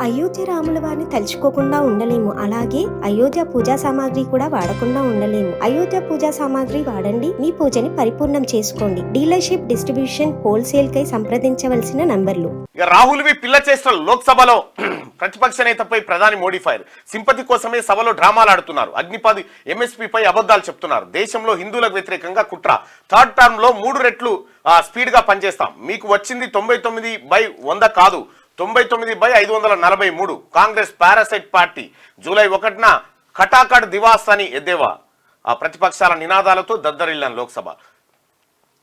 అయోధ్య రాముల వారిని తలుచుకోకుండా ఉండలేము. అలాగే అయోధ్య పూజా సామాగ్రి కూడా వాడకుండా ఉండలేము. అయోధ్య పూజా సామాగ్రి వాడండి, మీ పూజని పరిపూర్ణం చేసుకోండి. డీలర్షిప్, డిస్ట్రిబ్యూషన్, హోల్సేల్ కై సంప్రదించవలసిన నంబర్లు. రాహుల్ వి పిల్ల చేష్టలు లోక్సభలో ప్రతిపక్ష నేతపై ప్రధాని మోడీ ఫైర్. సింపతి కోసమే సభలో డ్రామాలు ఆడుతున్నారు. అగ్నిపథ్ ఎంఎస్పీ పై అబద్ధాలు చెప్తున్నారు. దేశంలో హిందువులకు వ్యతిరేకంగా కుట్ర. థర్డ్ టర్మ్ లో 3 రెట్లు స్పీడ్ గా పనిచేస్తాం. మీకు వచ్చింది 99/100 కాదు, 99/543. Congress parasite party. జూలై 1న ఖటాఖట్ దివాస్ అని ఎద్దేవా. ఆ ప్రతిపక్షాల నినాదాలతో దద్దరిల్లాను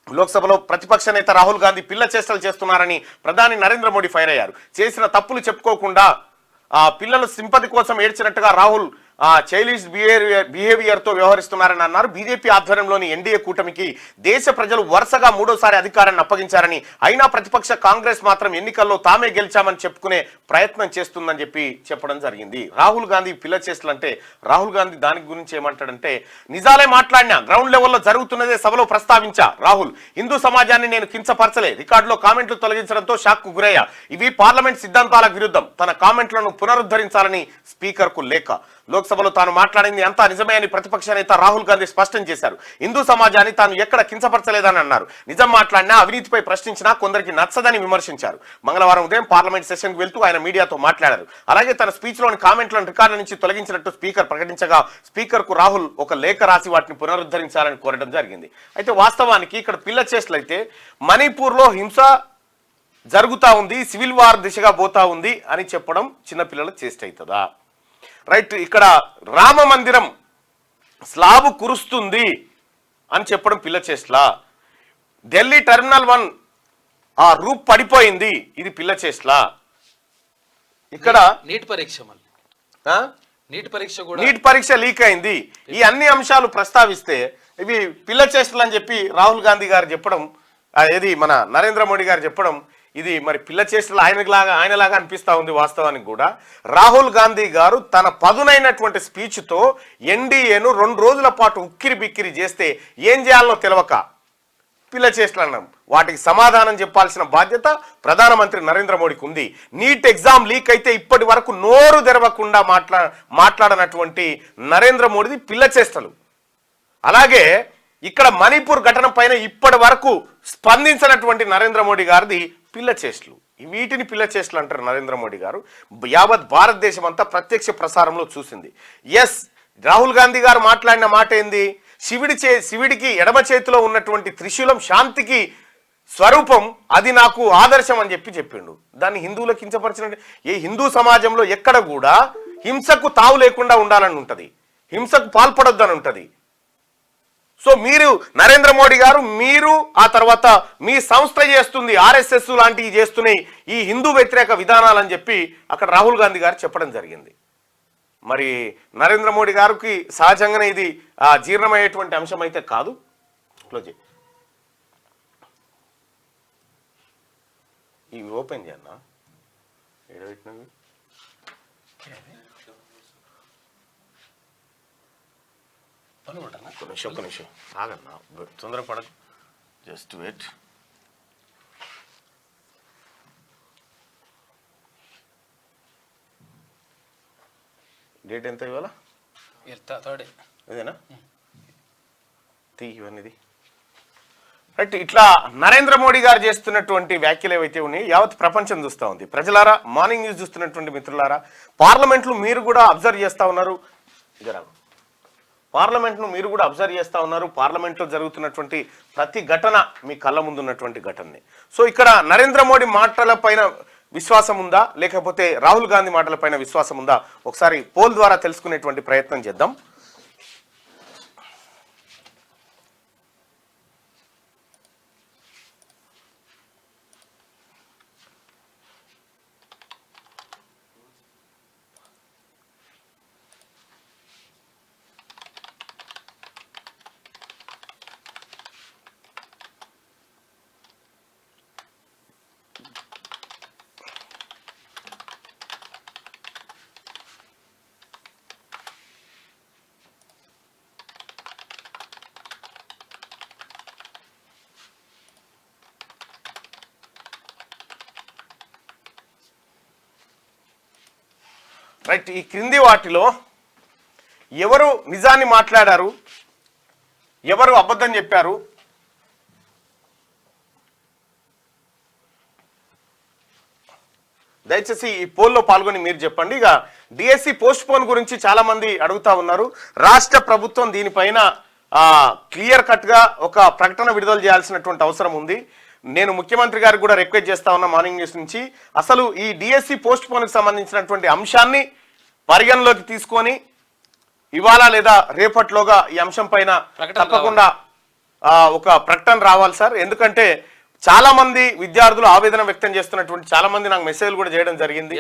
లోక్సభలో ప్రతిపక్ష నేత రాహుల్ గాంధీ పిల్ల చేష్టలు చేస్తున్నారని ప్రధాని నరేంద్ర మోడీ ఫైర్ అయ్యారు. చేసిన తప్పులు చెప్పుకోకుండా పిల్లలు సింపతి కోసం ఏడ్చినట్టుగా రాహుల్ చైల్డిష్ బిహేవియర్ తో వ్యవహరిస్తున్నారని అన్నారు. బీజేపీ ఆధ్వర్యంలోని ఎన్డీఏ కూటమికి దేశ ప్రజలు వరుసగా 3వసారి అధికారాన్ని అప్పగించారని, అయినా ప్రతిపక్ష కాంగ్రెస్ మాత్రం ఎన్నికల్లో తామే గెలిచామని చెప్పుకునే ప్రయత్నం చేస్తుందని చెప్పడం జరిగింది. రాహుల్ గాంధీ పిల్ల చేష్టలు అంటే రాహుల్ గాంధీ దాని గురించి ఏమంటాడంటే, నిజాలే మాట్లాడినా, గ్రౌండ్ లెవెల్లో జరుగుతున్నదే సభలో ప్రస్తావించా. రాహుల్, హిందూ సమాజాన్ని నేను కించపరచలే. రికార్డులో కామెంట్లు తొలగించడంతో షాక్ కు గురయ్యా. ఇవి పార్లమెంట్ సిద్ధాంతాలకు విరుద్ధం. తన కామెంట్లను పునరుద్ధరించాలని స్పీకర్ కు లేఖ. లోక్సభలో తాను మాట్లాడింది అంతా నిజమే అని ప్రతిపక్ష నేత రాహుల్ గాంధీ స్పష్టం చేశారు. హిందూ సమాజాన్ని తాను ఎక్కడ కించపరచలేదని అన్నారు. నిజం మాట్లాడినా, అవినీతిపై ప్రశ్నించినా కొందరికి నచ్చదని విమర్శించారు. మంగళవారం ఉదయం పార్లమెంట్ సెషన్కు వెళ్తూ ఆయన మీడియాతో మాట్లాడారు. అలాగే తన స్పీచ్లోని కామెంట్లను రికార్డుల నుంచి తొలగించినట్టు స్పీకర్ ప్రకటించగా స్పీకర్ కు రాహుల్ ఒక లేఖ రాసి వాటిని పునరుద్ధరించాలని కోరడం జరిగింది. అయితే వాస్తవానికి ఇక్కడ పిల్ల చేష్టలైతే మణిపూర్లో హింస జరుగుతా ఉంది, సివిల్ వార్ దిశగా పోతా ఉంది అని చెప్పడం చిన్నపిల్లల చేష్ట అవుతుందా? రైట్, ఇక్కడ రామ మందిరం స్లాబు కురుస్తుంది అని చెప్పడం పిల్ల చేష్టలా? ఢిల్లీ టెర్మినల్ 1 ఆ రూప్ పడిపోయింది, ఇది పిల్ల చేష్టలా? ఇక్కడ నీట్ పరీక్ష లీక్ అయింది. ఈ అన్ని అంశాలు ప్రస్తావిస్తే ఇవి పిల్ల చేష్టలు అని చెప్పి రాహుల్ గాంధీ గారు చెప్పడం, ఏది మన నరేంద్ర మోడీ గారు చెప్పడం, ఇది మరి పిల్ల చేష్టలు ఆయనలాగా అనిపిస్తా ఉంది. వాస్తవానికి కూడా రాహుల్ గాంధీ గారు తన పదునైనటువంటి స్పీచ్తో ఎన్డీఏను 2 రోజుల పాటు ఉక్కిరి బిక్కిరి చేస్తే ఏం చేయాలనో తెలవక పిల్ల చేష్టలు అన్నాం. వాటికి సమాధానం చెప్పాల్సిన బాధ్యత ప్రధానమంత్రి నరేంద్ర మోడీకి ఉంది. నీట్ ఎగ్జామ్ లీక్ అయితే ఇప్పటి వరకు నోరు తెరవకుండా మాట్లాడనటువంటి నరేంద్ర మోడీది పిల్ల చేష్టలు. అలాగే ఇక్కడ మణిపూర్ ఘటన పైన ఇప్పటి వరకు స్పందించినటువంటి నరేంద్ర మోడీ గారిది పిల్ల చేష్టలు. వీటిని పిల్ల చేష్టలు అంటారు నరేంద్ర మోడీ గారు. యావత్ భారతదేశం అంతా ప్రత్యక్ష ప్రసారంలో చూసింది. ఎస్, రాహుల్ గాంధీ గారు మాట్లాడిన మాట ఏంది? శివుడికి ఎడమ చేతిలో ఉన్నటువంటి త్రిశూలం శాంతికి స్వరూపం, అది నాకు ఆదర్శం అని చెప్పిండు. దాన్ని హిందువులకు కించపరిచిన ఏ హిందూ సమాజంలో ఎక్కడ కూడా హింసకు తావు లేకుండా ఉండాలని ఉంటుంది, హింసకు పాల్పడొద్దని ఉంటుంది. సో మీరు నరేంద్ర మోడీ గారు, మీరు ఆ తర్వాత మీ సంస్థ చేస్తుంది, ఆర్ఎస్ఎస్ లాంటివి చేస్తున్నాయి ఈ హిందూ వ్యతిరేక విధానాలని చెప్పి అక్కడ రాహుల్ గాంధీ గారు చెప్పడం జరిగింది. మరి నరేంద్ర మోడీ గారికి సహజంగానే ఇది జీర్ణమయ్యేటువంటి అంశం అయితే కాదు. క్లోజ్ ఇవి ఓపెన్ చేయన్నా, ఏడబెట్టినవి ఒక్క నిమిషం ఆగన్నా, తొందరపడదు, జస్ట్ వెయిట్. డేట్ ఎంత ఇవాళ? ఇదేనా ఇవన్నీ? రైట్, ఇట్లా నరేంద్ర మోడీ గారు చేస్తున్నటువంటి వ్యాఖ్యలు ఏవైతే ఉన్నాయి యావత్ ప్రపంచం చూస్తూ ఉంది. ప్రజలారా, మార్నింగ్ న్యూస్ చూస్తున్నటువంటి మిత్రులారా, పార్లమెంట్లో మీరు కూడా అబ్జర్వ్ చేస్తూ ఉన్నారు. పార్లమెంట్ను మీరు కూడా అబ్జర్వ్ చేస్తూ ఉన్నారు. పార్లమెంట్లో జరుగుతున్నటువంటి ప్రతి ఘటన మీ కళ్ళ ముందు ఉన్నటువంటి ఘటనని. సో ఇక్కడ నరేంద్ర మోడీ మాటల పైన విశ్వాసం ఉందా, లేకపోతే రాహుల్ గాంధీ మాటల పైన విశ్వాసం ఉందా, ఒకసారి పోల్ ద్వారా తెలుసుకునేటువంటి ప్రయత్నం చేద్దాం. రైట్, ఈ క్రింది వాటిలో ఎవరు నిజాన్ని మాట్లాడారు, ఎవరు అబద్ధం చెప్పారు? దయచేసి ఈ పోల్లో పాల్గొని మీరు చెప్పండి. ఇక డిఎస్సి పోస్ట్ పోన్ గురించి చాలా మంది అడుగుతా ఉన్నారు. రాష్ట్ర ప్రభుత్వం దీనిపైన క్లియర్ కట్ గా ఒక ప్రకటన విడుదల చేయాల్సినటువంటి అవసరం ఉంది. నేను ముఖ్యమంత్రి గారికి కూడా రిక్వెస్ట్ చేస్తా ఉన్నా మార్నింగ్ న్యూస్ నుంచి, అసలు ఈ డిఎస్సి పోస్ట్ పోన్ కి సంబంధించినటువంటి అంశాన్ని పరిగణలోకి తీసుకొని ఇవాళ లేదా రేపట్లోగా ఈ అంశం పైన తప్పకుండా ఒక ప్రకటన రావాలి సార్. ఎందుకంటే చాలా మంది విద్యార్థులు ఆవేదన వ్యక్తం చేస్తున్నటువంటి చాలా మంది నాకు మెసేజ్లు కూడా చేయడం జరిగింది.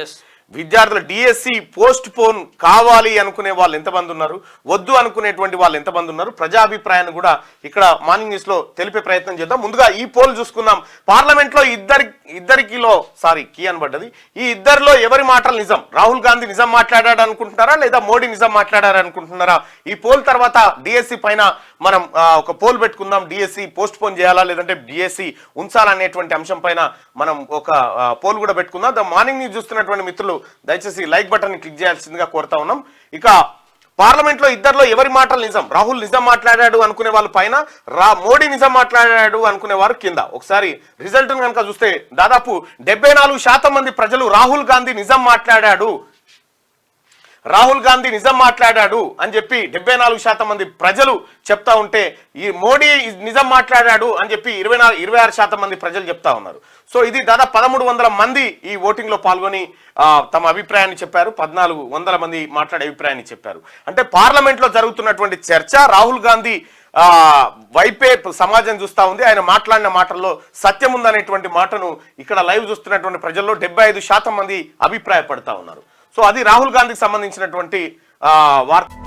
విద్యార్థులు డిఎస్సి పోస్ట్ పోన్ కావాలి అనుకునే వాళ్ళు ఎంతమంది ఉన్నారు, వద్దు అనుకునేటువంటి వాళ్ళు ఎంతమంది ఉన్నారు, ప్రజాభిప్రాయాన్ని కూడా ఇక్కడ మార్నింగ్ న్యూస్ లో తెలిపే ప్రయత్నం చేద్దాం. ముందుగా ఈ పోల్ చూసుకుందాం. పార్లమెంట్ లో కీ అనబడ్డది. ఈ ఇద్దరిలో ఎవరి మాటలు నిజం? రాహుల్ గాంధీ నిజం మాట్లాడాడు అనుకుంటున్నారా లేదా మోడీ నిజం మాట్లాడారు అనుకుంటున్నారా? ఈ పోల్ తర్వాత డిఎస్సి పైన మనం ఒక పోల్ పెట్టుకుందాం. డిఎస్సి పోస్ట్ పోన్ చేయాలా లేదంటే డిఎస్సి ఉంచాలనేటువంటి అంశం పైన మనం ఒక పోల్ కూడా పెట్టుకుందాం. ద మార్నింగ్ న్యూస్ చూస్తున్నటువంటి మిత్రులు దయచేసి లైక్ బటన్ క్లిక్ చేయాల్సిందిగా కోరుతా ఉన్నాం. ఇక పార్లమెంట్ లో ఇద్దరిలో ఎవరి మాటలు నిజం? రాహుల్ నిజం మాట్లాడాడు అనుకునే వాళ్ళ పైన, మోడీ నిజం మాట్లాడాడు అనుకునే వారు కింద. ఒకసారి రిజల్ట్ కనుక చూస్తే దాదాపు 74% మంది ప్రజలు రాహుల్ గాంధీ నిజం మాట్లాడాడు అని చెప్పి 74% మంది ప్రజలు చెప్తా ఉంటే, ఈ మోడీ నిజం మాట్లాడాడు అని చెప్పి 26% మంది ప్రజలు చెప్తా ఉన్నారు. సో ఇది దాదాపు 1300 మంది ఈ ఓటింగ్ లో పాల్గొని తమ అభిప్రాయాన్ని చెప్పారు. 1400 మంది మాట్లాడే అభిప్రాయాన్ని చెప్పారు. అంటే పార్లమెంట్ లో జరుగుతున్నటువంటి చర్చ రాహుల్ గాంధీ వైపే సమాజం చూస్తా ఉంది. ఆయన మాట్లాడిన మాటల్లో సత్యం ఉందనేటువంటి మాటను ఇక్కడ లైవ్ చూస్తున్నటువంటి ప్రజల్లో 75% మంది అభిప్రాయపడతా ఉన్నారు. సో అది రాహుల్ గాంధీకి సంబంధించినటువంటి వార్త.